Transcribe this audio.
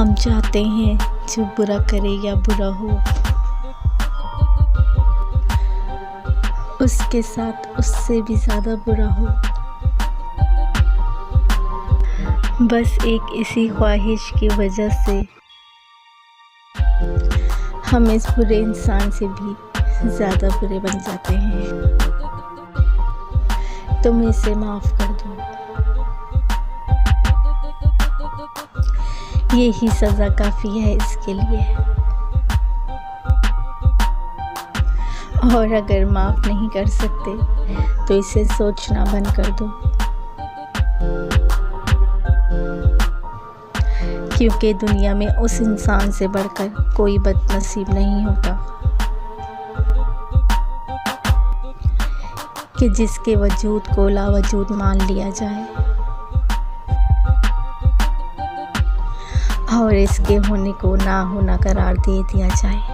हम चाहते हैं जो बुरा करे या बुरा हो, उसके साथ उससे भी ज़्यादा बुरा हो। बस एक इसी ख्वाहिश की वजह से हम इस बुरे इंसान से भी ज़्यादा बुरे बन जाते हैं। तुम इसे माफ़ कर दो, यही सज़ा काफ़ी है इसके लिए। और अगर माफ़ नहीं कर सकते तो इसे सोचना बंद कर दो, क्योंकि दुनिया में उस इंसान से बढ़कर कोई बदनसीब नहीं होता कि जिसके वजूद को लावजूद मान लिया जाए और इसके होने को ना होना करार दे दिया जाए।